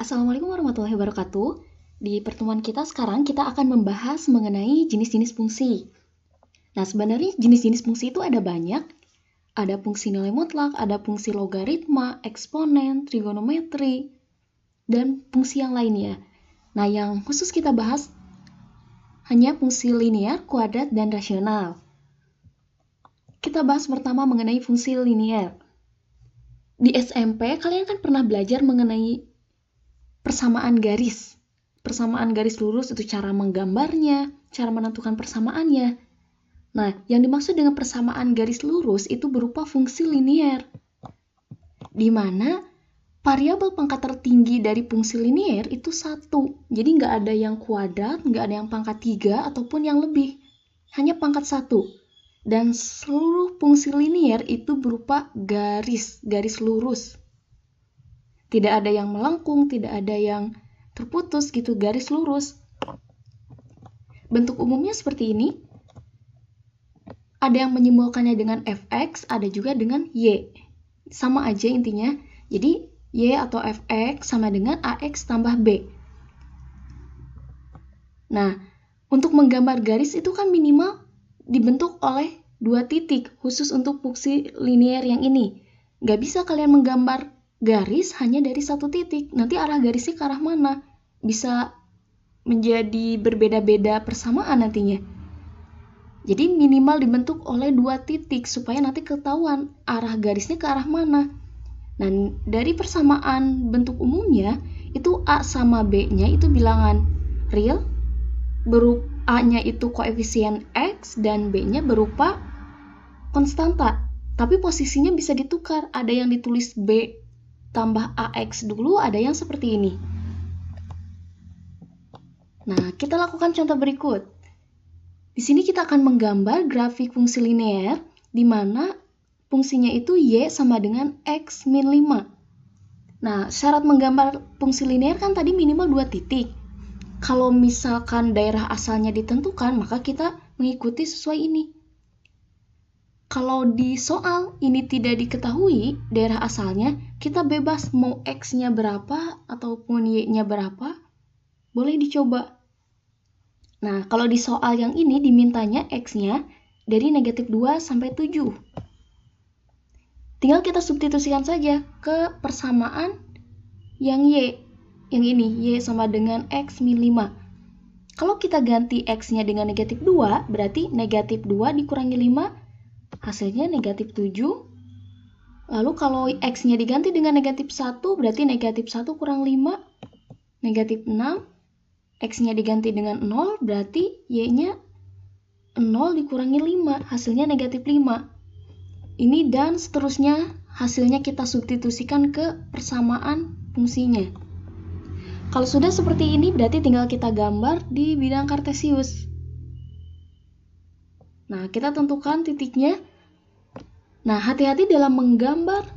Assalamualaikum warahmatullahi wabarakatuh. Di pertemuan kita sekarang kita akan membahas mengenai jenis-jenis fungsi. Nah, sebenarnya jenis-jenis fungsi itu ada banyak. Ada fungsi nilai mutlak, ada fungsi logaritma, eksponen, trigonometri, dan fungsi yang lainnya. Nah, yang khusus kita bahas hanya fungsi linear, kuadrat, dan rasional. Kita bahas pertama mengenai fungsi linear. Di SMP, kalian kan pernah belajar mengenai persamaan garis. Persamaan garis lurus itu cara menggambarnya, cara menentukan persamaannya. Nah, yang dimaksud dengan persamaan garis lurus itu berupa fungsi linear, di mana variabel pangkat tertinggi dari fungsi linear itu 1. Jadi nggak ada yang kuadrat, nggak ada yang pangkat 3, ataupun yang lebih. Hanya pangkat 1. Dan seluruh fungsi linear itu berupa garis lurus. Tidak ada yang melengkung, tidak ada yang terputus gitu, garis lurus. Bentuk umumnya seperti ini. Ada yang menyimbolkannya dengan fx, ada juga dengan y. Sama aja intinya. Jadi y atau fx sama dengan ax tambah b. Nah, untuk menggambar garis itu kan minimal dibentuk oleh 2 titik, khusus untuk fungsi linear yang ini. Nggak bisa kalian menggambar garis hanya dari 1 titik. Nanti arah garisnya ke arah mana? Bisa menjadi berbeda-beda persamaan nantinya. Jadi minimal dibentuk oleh 2 titik supaya nanti ketahuan arah garisnya ke arah mana. Nah, dari persamaan bentuk umumnya, itu A sama B-nya itu bilangan real, A-nya itu koefisien X dan B-nya berupa konstanta. Tapi posisinya bisa ditukar. Ada yang ditulis B tambah AX dulu, ada yang seperti ini. Nah, kita lakukan contoh berikut. Di sini kita akan menggambar grafik fungsi linear, di mana fungsinya itu Y sama dengan X min 5. Nah, syarat menggambar fungsi linear kan tadi minimal 2 titik. Kalau misalkan daerah asalnya ditentukan, maka kita mengikuti sesuai ini. Kalau di soal ini tidak diketahui daerah asalnya, kita bebas mau X-nya berapa ataupun Y-nya berapa, boleh dicoba. Nah, kalau di soal yang ini dimintanya X-nya dari negatif 2 sampai 7. Tinggal kita substitusikan saja ke persamaan yang Y. Yang ini, Y sama dengan X min 5. Kalau kita ganti X-nya dengan negatif 2, berarti negatif 2 dikurangi 5, hasilnya negatif 7. Lalu kalau X-nya diganti dengan negatif 1, berarti negatif 1 kurang 5, negatif 6. X-nya diganti dengan 0, berarti Y-nya 0 dikurangi 5, hasilnya negatif 5. Ini dan seterusnya, hasilnya kita substitusikan ke persamaan fungsinya. Kalau sudah seperti ini, berarti tinggal kita gambar di bidang kartesius. Nah, kita tentukan titiknya. Nah, hati-hati dalam menggambar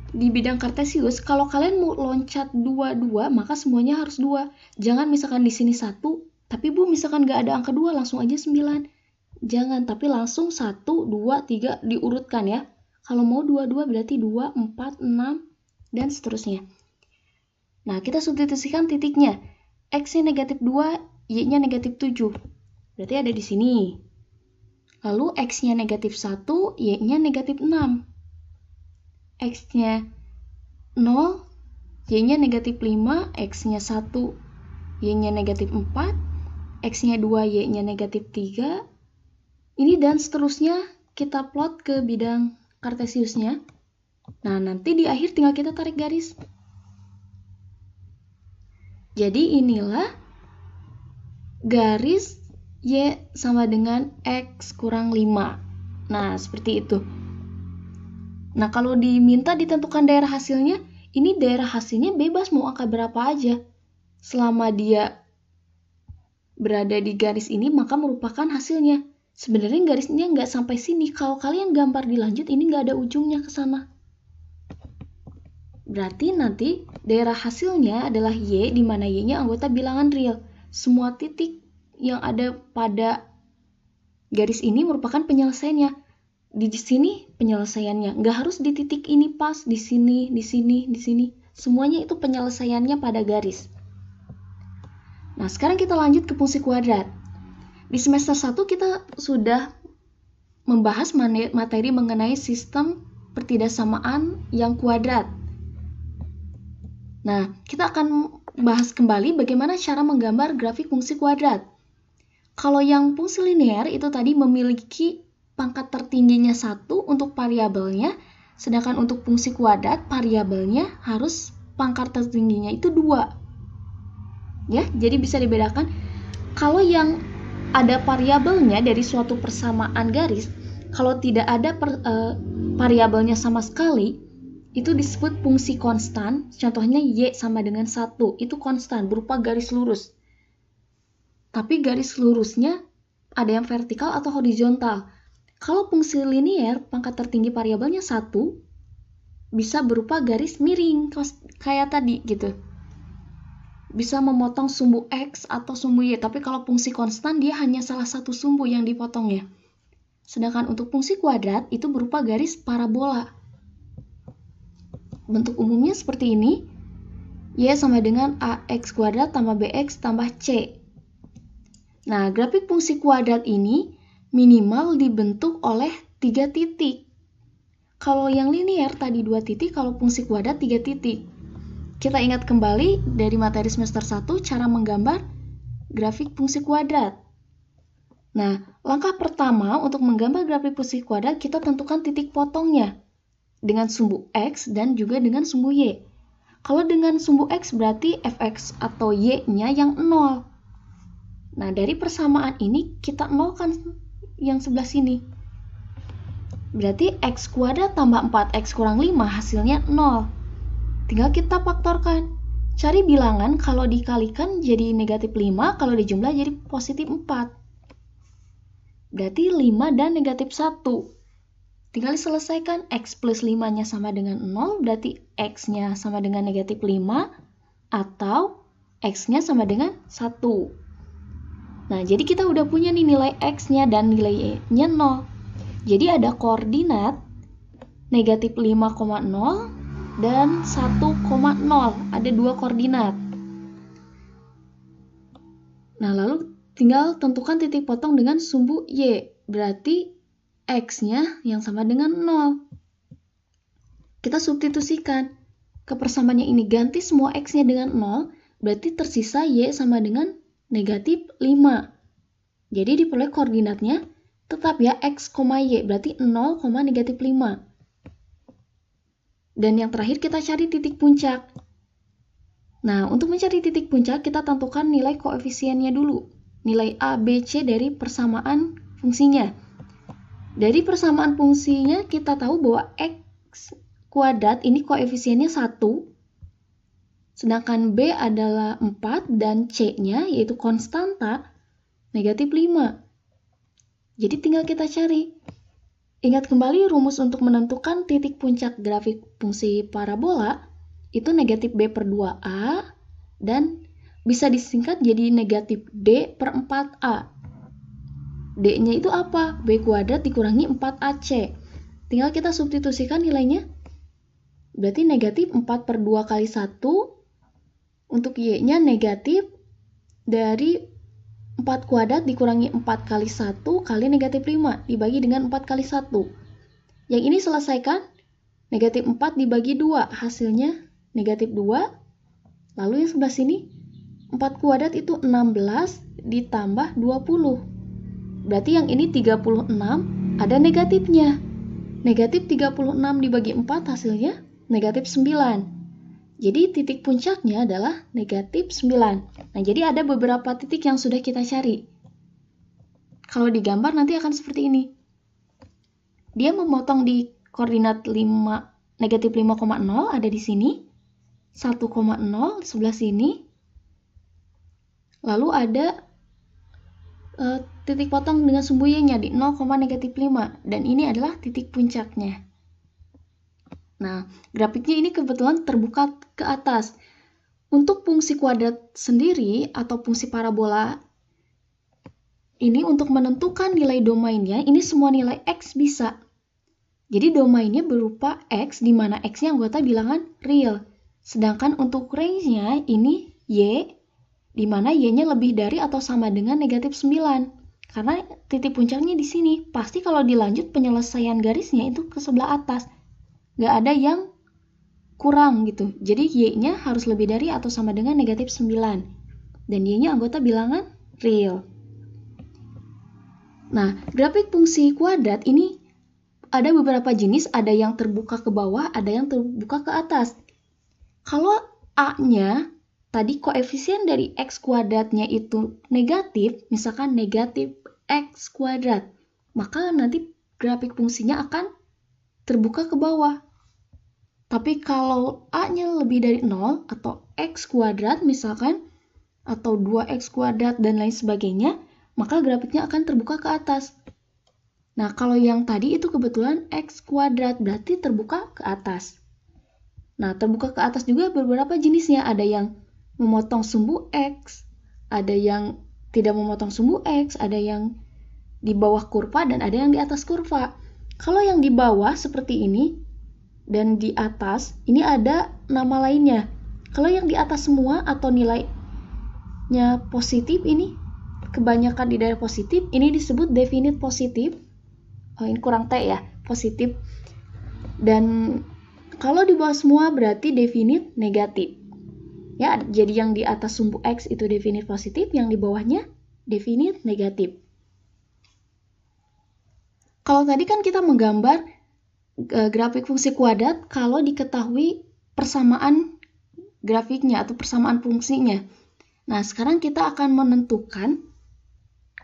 di bidang kartesius, kalau kalian mau loncat 2, maka semuanya harus 2. Jangan misalkan di sini 1, tapi Bu misalkan nggak ada angka 2, langsung aja 9. Jangan, tapi langsung 1, 2, 3 diurutkan ya. Kalau mau 2 berarti 2, 4, 6, dan seterusnya. Nah, kita substitusikan titiknya. X-nya negatif 2, Y-nya negatif 7. Berarti ada di sini. Lalu X-nya negatif 1, Y-nya negatif 6. X-nya 0, Y-nya negatif 5, X-nya 1, Y-nya negatif 4, X-nya 2, Y-nya negatif 3. Ini dan seterusnya kita plot ke bidang kartesiusnya. Nah, nanti di akhir tinggal kita tarik garis. Jadi inilah garis Y sama dengan X kurang 5. Nah, seperti itu. Nah, kalau diminta ditentukan daerah hasilnya, ini daerah hasilnya bebas mau angka berapa aja. Selama dia berada di garis ini, maka merupakan hasilnya. Sebenarnya garisnya nggak sampai sini. Kalau kalian gambar dilanjut, ini nggak ada ujungnya ke sana. Berarti nanti daerah hasilnya adalah Y, di mana Y-nya anggota bilangan real. Semua titik yang ada pada garis ini merupakan penyelesaiannya. Di sini penyelesaiannya. Nggak harus di titik ini pas, di sini, di sini, di sini. Semuanya itu penyelesaiannya pada garis. Nah, sekarang kita lanjut ke fungsi kuadrat. Di semester 1 kita sudah membahas materi mengenai sistem pertidaksamaan yang kuadrat. Nah, kita akan bahas kembali bagaimana cara menggambar grafik fungsi kuadrat. Kalau yang fungsi linear itu tadi memiliki pangkat tertingginya 1 untuk variabelnya, sedangkan untuk fungsi kuadrat variabelnya harus pangkat tertingginya itu 2. Ya, jadi bisa dibedakan. Kalau yang ada variabelnya dari suatu persamaan garis, kalau tidak ada variabelnya sama sekali, itu disebut fungsi konstan. Contohnya y sama dengan 1, itu konstan berupa garis lurus. Tapi garis lurusnya ada yang vertikal atau horizontal. Kalau fungsi linear, pangkat tertinggi variabelnya 1, bisa berupa garis miring, kayak tadi gitu. Bisa memotong sumbu X atau sumbu Y, tapi kalau fungsi konstan dia hanya salah satu sumbu yang dipotongnya. Sedangkan untuk fungsi kuadrat itu berupa garis parabola. Bentuk umumnya seperti ini. Y sama dengan AX kuadrat tambah BX tambah C. Nah, grafik fungsi kuadrat ini minimal dibentuk oleh 3 titik. Kalau yang linear tadi 2 titik, kalau fungsi kuadrat 3 titik. Kita ingat kembali dari materi semester 1 cara menggambar grafik fungsi kuadrat. Nah, langkah pertama untuk menggambar grafik fungsi kuadrat, kita tentukan titik potongnya dengan sumbu X dan juga dengan sumbu Y. Kalau dengan sumbu X berarti Fx atau Y-nya yang 0. Nah, dari persamaan ini kita nolkan yang sebelah sini. Berarti X kuadrat tambah 4X kurang 5 hasilnya 0. Tinggal kita faktorkan. Cari bilangan kalau dikalikan jadi negatif 5, kalau dijumlah jadi positif 4. Berarti 5 dan negatif 1. Tinggal diselesaikan, X plus 5-nya sama dengan 0, berarti X-nya sama dengan negatif 5, atau X-nya sama dengan 1. Nah, jadi kita udah punya nih nilai X-nya dan nilai Y-nya 0. Jadi ada koordinat negatif 5,0 dan 1,0. Ada 2 koordinat. Nah, lalu tinggal tentukan titik potong dengan sumbu Y. Berarti X-nya yang sama dengan 0. Kita substitusikan ke persamaannya ini. Ganti semua X-nya dengan 0. Berarti tersisa Y sama dengan negatif 5. Jadi diperoleh koordinatnya tetap ya X, Y. Berarti 0, negatif 5. Dan yang terakhir kita cari titik puncak. Nah, untuk mencari titik puncak kita tentukan nilai koefisiennya dulu. Nilai A, B, C dari persamaan fungsinya. Dari persamaan fungsinya kita tahu bahwa X kuadrat ini koefisiennya 1. Sedangkan B adalah 4 dan C-nya yaitu konstanta negatif 5. Jadi tinggal kita cari. Ingat kembali rumus untuk menentukan titik puncak grafik fungsi parabola itu negatif B per 2A dan bisa disingkat jadi negatif D per 4A. D-nya itu apa? B kuadrat dikurangi 4AC. Tinggal kita substitusikan nilainya. Berarti negatif 4 per 2 kali 1. Untuk Y-nya negatif dari 4 kuadrat dikurangi 4 kali 1 kali negatif 5 dibagi dengan 4 kali 1. Yang ini selesaikan. Negatif 4 dibagi 2. Hasilnya negatif 2. Lalu yang sebelah sini 4 kuadrat itu 16 ditambah 20. Berarti yang ini 36 ada negatifnya. Negatif 36 dibagi 4 hasilnya negatif 9. Jadi titik puncaknya adalah negatif 9. Nah, jadi ada beberapa titik yang sudah kita cari. Kalau digambar nanti akan seperti ini. Dia memotong di koordinat negatif 5,0 ada di sini. 1,0 di sebelah sini. Lalu ada titik potong dengan sumbu Y-nya di 0, negatif 5 dan ini adalah titik puncaknya. Nah, grafiknya ini kebetulan terbuka ke atas. Untuk fungsi kuadrat sendiri atau fungsi parabola ini untuk menentukan nilai domainnya, ini semua nilai X bisa. Jadi domainnya berupa X di mana X-nya anggota bilangan real. Sedangkan untuk range-nya ini Y, di mana Y-nya lebih dari atau sama dengan negatif 9. Karena titik puncaknya di sini. Pasti kalau dilanjut penyelesaian garisnya itu ke sebelah atas. Nggak ada yang kurang gitu. Jadi Y-nya harus lebih dari atau sama dengan negatif 9. Dan Y-nya anggota bilangan real. Nah, grafik fungsi kuadrat ini ada beberapa jenis, ada yang terbuka ke bawah, ada yang terbuka ke atas. Kalau A-nya, tadi koefisien dari X kuadratnya itu negatif, misalkan negatif X kuadrat, maka nanti grafik fungsinya akan terbuka ke bawah. Tapi kalau A-nya lebih dari 0 atau X kuadrat misalkan, atau 2X kuadrat dan lain sebagainya, maka grafiknya akan terbuka ke atas. Nah, kalau yang tadi itu kebetulan X kuadrat, berarti terbuka ke atas. Nah, terbuka ke atas juga beberapa jenisnya. Ada yang memotong sumbu X, ada yang tidak memotong sumbu X, ada yang di bawah kurva, dan ada yang di atas kurva. Kalau yang di bawah seperti ini, dan di atas, ini ada nama lainnya. Kalau yang di atas semua atau nilainya positif, ini kebanyakan di daerah positif, ini disebut definite positif. Oh, ini kurang T ya, positif. Dan kalau di bawah semua berarti definite negatif. Ya, jadi yang di atas sumbu X itu definite positif, yang di bawahnya definite negatif. Kalau tadi kan kita menggambar grafik fungsi kuadrat kalau diketahui persamaan grafiknya atau persamaan fungsinya. Nah, sekarang kita akan menentukan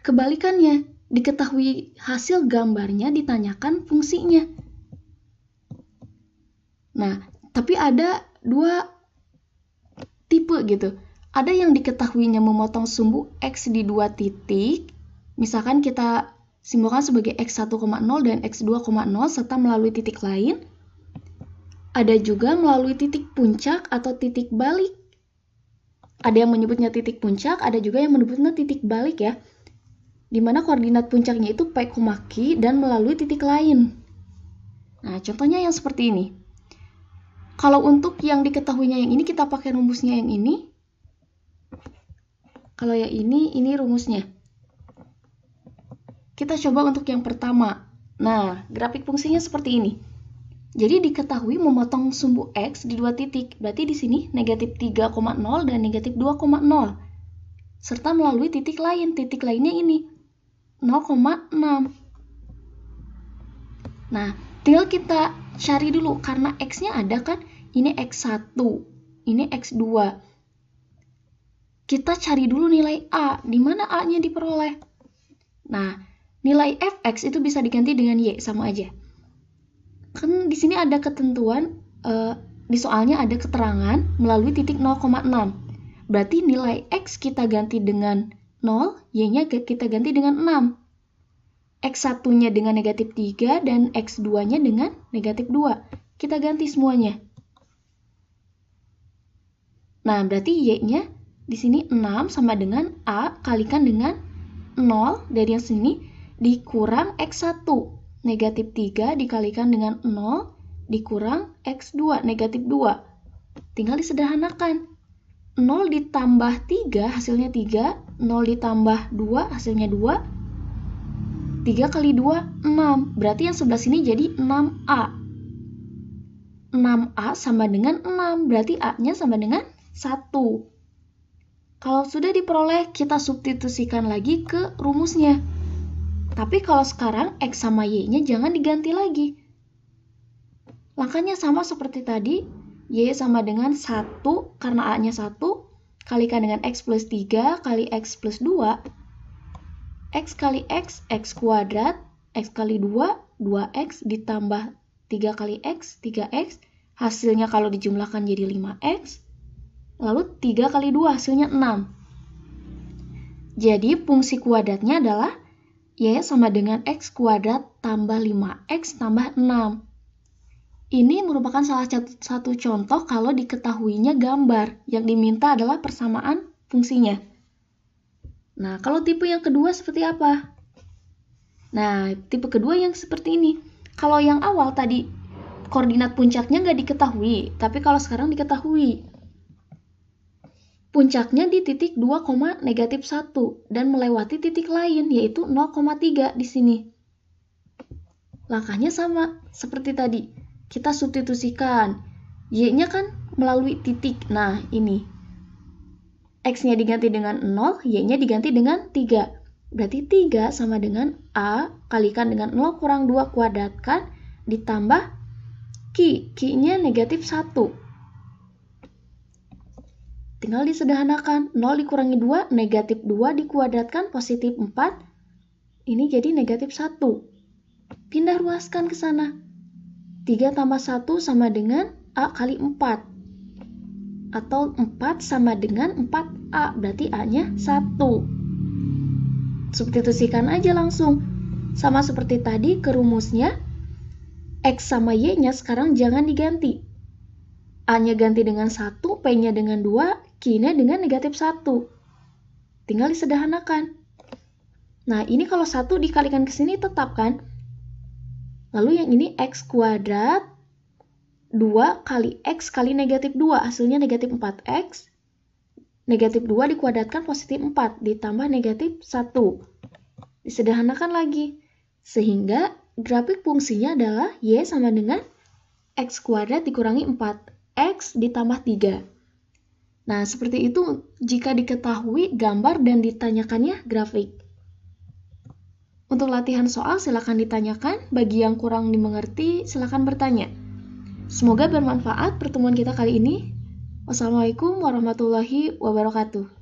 kebalikannya. Diketahui hasil gambarnya, ditanyakan fungsinya. Nah, tapi ada dua tipe gitu. Ada yang diketahuinya memotong sumbu X di dua titik. Misalkan kita simbolkan sebagai X1,0 dan X2,0 serta melalui titik lain. Ada juga melalui titik puncak atau titik balik. Ada yang menyebutnya titik puncak, ada juga yang menyebutnya titik balik ya. Di mana koordinat puncaknya itu P, Q dan melalui titik lain. Nah, contohnya yang seperti ini. Kalau untuk yang diketahuinya yang ini, kita pakai rumusnya yang ini. Kalau yang ini rumusnya. Kita coba untuk yang pertama. Nah, grafik fungsinya seperti ini. Jadi diketahui memotong sumbu X di dua titik. Berarti di sini negatif 3,0 dan negatif 2,0. Serta melalui titik lain. Titik lainnya ini. 0,6. Nah, tinggal kita cari dulu karena X-nya ada kan, ini X1, ini X2. Kita cari dulu nilai A, di mana A-nya diperoleh. Nah, nilai Fx itu bisa diganti dengan Y, sama aja. Kan di sini ada ketentuan, di soalnya ada keterangan melalui titik 0,6. Berarti nilai X kita ganti dengan 0, Y-nya kita ganti dengan 6. X1-nya dengan negatif 3 dan X2-nya dengan negatif 2. Kita ganti semuanya. Nah, berarti Y-nya di sini 6 sama dengan A kalikan dengan 0 dari yang sini dikurang X1. Negatif 3 dikalikan dengan 0 dikurang X2, negatif 2. Tinggal disederhanakan. 0 ditambah 3 hasilnya 3, 0 ditambah 2 hasilnya 2, 3 kali 2, 6. Berarti yang sebelah sini jadi 6A. 6A sama dengan 6, berarti A-nya sama dengan 1. Kalau sudah diperoleh, kita substitusikan lagi ke rumusnya. Tapi kalau sekarang X sama Y-nya jangan diganti lagi. Langkahnya sama seperti tadi. Y sama dengan 1 karena A-nya 1, kalikan dengan X plus 3 kali X plus 2. X kali X, X kuadrat, X kali 2, 2X ditambah 3 kali X, 3X. Hasilnya kalau dijumlahkan jadi 5X. Lalu 3 kali 2 hasilnya 6. Jadi fungsi kuadratnya adalah Y sama dengan X kuadrat tambah 5X tambah 6. Ini merupakan salah satu contoh kalau diketahuinya gambar. Yang diminta adalah persamaan fungsinya. Nah, kalau tipe yang kedua seperti apa? Nah, tipe kedua yang seperti ini. Kalau yang awal tadi koordinat puncaknya nggak diketahui, tapi kalau sekarang diketahui. Puncaknya di titik 2,-1 dan melewati titik lain, yaitu 0,3 di sini. Langkahnya sama, seperti tadi. Kita substitusikan. Y-nya kan melalui titik. Nah, ini. X-nya diganti dengan 0, Y-nya diganti dengan 3. Berarti 3 sama dengan A kalikan dengan 0 kurang 2 kuadratkan ditambah Q. Q-nya negatif 1. Tinggal disederhanakan. 0 dikurangi 2, negatif 2 dikuadratkan positif 4. Ini jadi negatif 1. Pindah ruaskan ke sana. 3 tambah 1 sama dengan A kali 4. Atau 4 sama dengan 4A. Berarti A-nya 1. Substitusikan aja langsung. Sama seperti tadi ke rumusnya. X sama Y-nya sekarang jangan diganti. A-nya ganti dengan 1, P-nya dengan 2, Q-nya dengan negatif 1. Tinggal disederhanakan. Nah, ini kalau 1 dikalikan ke sini tetap kan? Lalu yang ini X kuadrat 2 kali X kali negatif 2. Hasilnya negatif 4X. Negatif 2 dikuadratkan positif 4. Ditambah negatif 1. Disederhanakan lagi. Sehingga grafik fungsinya adalah Y sama dengan X kuadrat dikurangi 4X ditambah 3. Nah, seperti itu jika diketahui gambar dan ditanyakannya grafik. Untuk latihan soal silakan ditanyakan, bagi yang kurang dimengerti silakan bertanya. Semoga bermanfaat pertemuan kita kali ini. Wassalamualaikum warahmatullahi wabarakatuh.